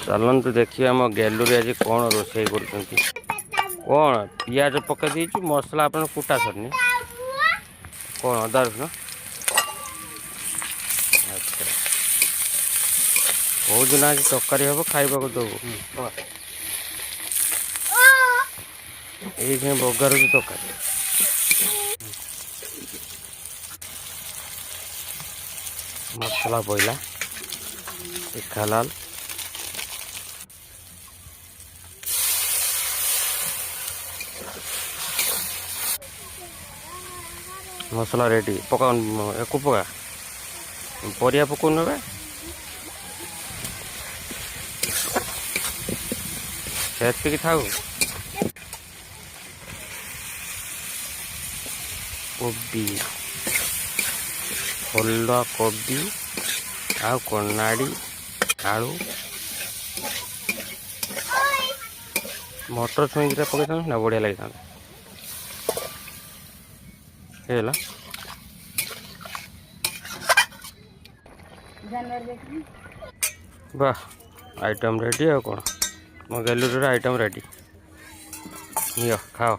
चलतु देखिए आम गैलरी आज कौन रोषे कर कौन पिज पकई देचु मसला आप कुटा सरनी कौन अदा रसुण अच्छा बहुत दिन आज तरकारी हम खाइबा को दबू ये बगार तरकारी मसला पड़ा तीखा लाल मसला रेडी पका एक पका परिया पकड़ ना सेतिक था कोबी फुल कोबी आ कनाड़ी आलू मटर छुई दिटा पकई था ना बढ़िया लगी था वाह आइटम रेडी आ कौन मो गैलरी आइटम रेडी नियो खाओ।